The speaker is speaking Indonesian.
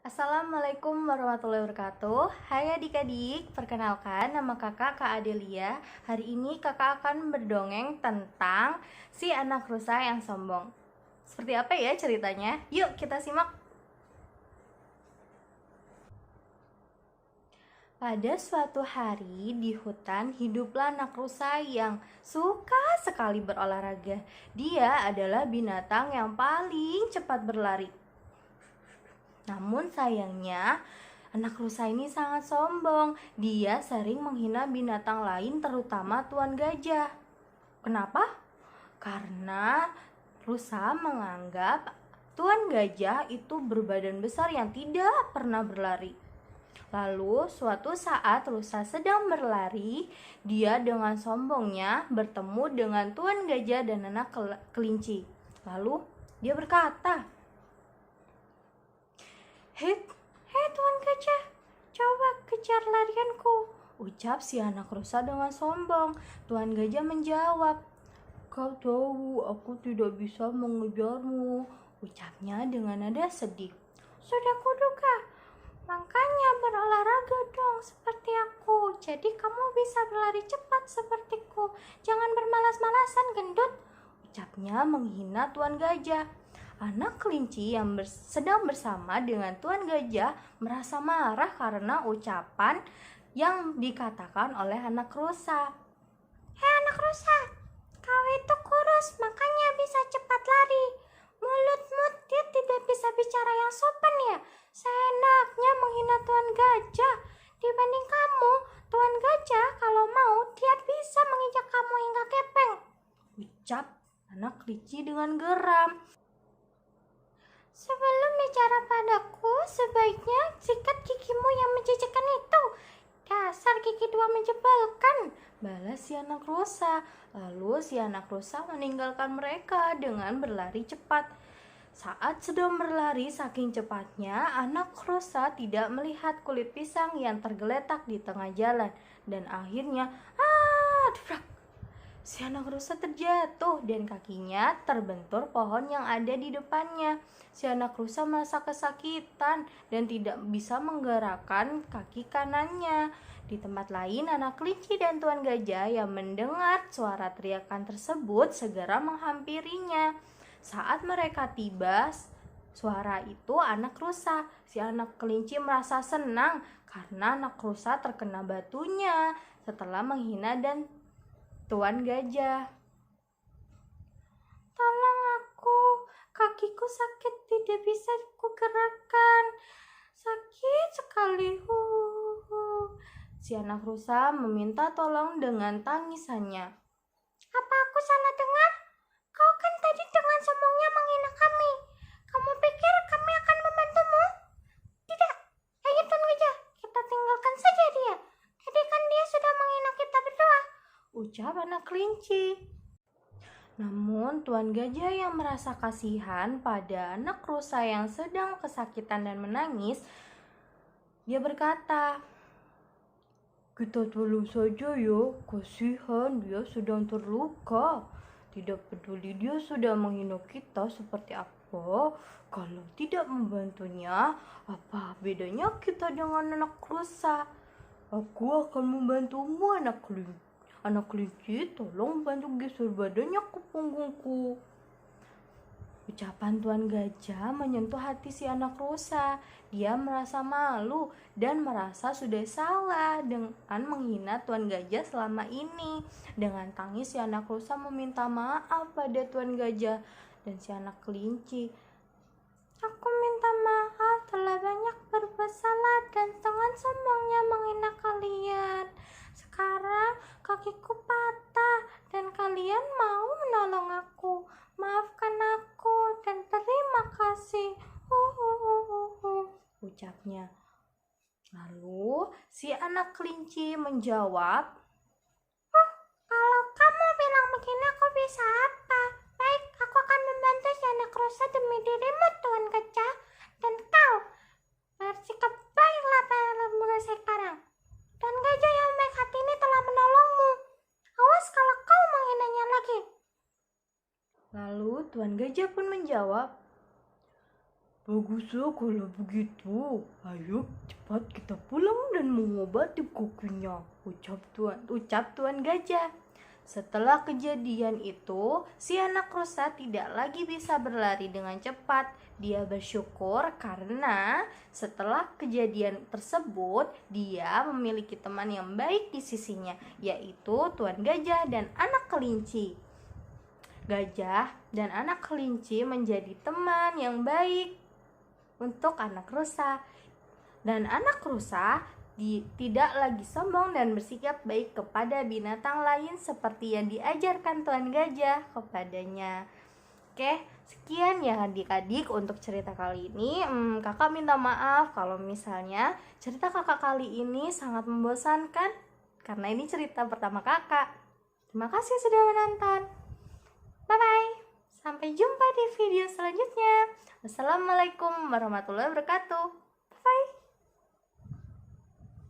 Assalamualaikum warahmatullahi wabarakatuh. Hai adik-adik, perkenalkan nama kakak Kak Adelia. Hari ini kakak akan berdongeng tentang si anak rusa yang sombong. Seperti apa ya ceritanya? Yuk kita simak. Pada suatu hari di hutan hiduplah anak rusa yang suka sekali berolahraga. Dia adalah binatang yang paling cepat berlari. Namun sayangnya, anak rusa ini sangat sombong. Dia sering menghina binatang lain, terutama tuan gajah. Kenapa? Karena rusa menganggap tuan gajah itu berbadan besar yang tidak pernah berlari. Lalu suatu saat rusa sedang berlari, dia dengan sombongnya bertemu dengan tuan gajah dan anak kelinci. Lalu dia berkata, "Hei, tuan gajah, coba kejar larianku," ucap si anak rusa dengan sombong. Tuan gajah menjawab, "Kau tahu aku tidak bisa mengejarmu," ucapnya dengan nada sedih. "Sudah kuduga, makanya berolahraga dong seperti aku, jadi kamu bisa berlari cepat sepertiku. Jangan bermalas-malasan, gendut," ucapnya menghina tuan gajah. Anak kelinci yang sedang bersama dengan tuan gajah merasa marah karena ucapan yang dikatakan oleh anak rusa. "Hei anak rusa, kau itu kurus makanya bisa cepat lari. Mulutmu dia tidak bisa bicara yang sopan ya. Seenaknya menghina tuan gajah. Dibanding kamu, tuan gajah kalau mau dia bisa menginjak kamu hingga kepeng," ucap anak kelinci dengan geram. "Sebelum bicara padaku, sebaiknya sikat gigimu yang menjijikan itu. Dasar gigi dua menjebalkan," balas si anak rusa. Lalu si anak rusa meninggalkan mereka dengan berlari cepat. Saat sedang berlari saking cepatnya, anak rusa tidak melihat kulit pisang yang tergeletak di tengah jalan. Dan akhirnya, debrak! Si anak rusa terjatuh dan kakinya terbentur pohon yang ada di depannya. Si anak rusa merasa kesakitan dan tidak bisa menggerakkan kaki kanannya. Di tempat lain, anak kelinci dan tuan gajah yang mendengar suara teriakan tersebut segera menghampirinya. Saat mereka tiba, suara itu anak rusa. Si anak kelinci merasa senang karena anak rusa terkena batunya setelah menghina dan tuan gajah. "Tolong aku, kakiku sakit, tidak bisa kugerakkan. Sakit sekali." Si anak rusa meminta tolong dengan tangisannya. "Apa aku salah dengar? Kau kan tadi dengan sombongnya menghina kami. Kamu pikir kami akan membantumu? Tidak. Ayo tuan gajah, kita tinggalkan saja dia. Tadi kan dia sudah menghina kita berdua," ucap anak kelinci. Namun tuan gajah yang merasa kasihan pada anak rusa yang sedang kesakitan dan menangis, dia berkata, "Kita tolong saja ya, kasihan dia sedang terluka. Tidak peduli dia sudah menghina kita seperti apa, kalau tidak membantunya, apa bedanya kita dengan anak rusa? Aku akan membantumu anak kelinci, tolong bantu geser badannya ke punggungku." Ucapan tuan gajah menyentuh hati si anak rusa. Dia merasa malu dan merasa sudah salah dengan menghina tuan gajah selama ini. Dengan tangis si anak rusa meminta maaf pada tuan gajah dan si anak kelinci. "Aku minta maaf telah banyak berbuat salah dan dengan sombongnya menghina kalian. Sekarang kakiku patah dan kalian mau menolong aku. Maafkan aku dan terima kasih," ucapnya. Lalu si anak kelinci menjawab, "Kalau kamu bilang begini aku bisa apa? Baik, aku akan membantu si anak rusa demi dirimu tuan gajah. Dan kau bersikap baiklah pada mulai sekarang. Tuan gajah yang baik hati ini telah menolongmu. Awas kalau kau menghinanya lagi." Lalu tuan gajah pun menjawab, Baguslah kalau begitu. Ayo cepat kita pulang dan mengobati kukunya, ucap Tuan Gajah. Setelah kejadian itu, si anak rusa tidak lagi bisa berlari dengan cepat. Dia bersyukur karena setelah kejadian tersebut, dia memiliki teman yang baik di sisinya, yaitu Tuan Gajah dan anak kelinci. Gajah dan anak kelinci menjadi teman yang baik untuk anak rusa. Dan anak rusa tidak lagi sombong dan bersikap baik kepada binatang lain seperti yang diajarkan Tuan Gajah kepadanya. Oke, sekian ya adik-adik untuk cerita kali ini. Kakak minta maaf kalau misalnya cerita kakak kali ini sangat membosankan, karena ini cerita pertama kakak. Terima kasih sudah menonton. Bye-bye. Sampai jumpa di video selanjutnya. Wassalamualaikum warahmatullahi wabarakatuh.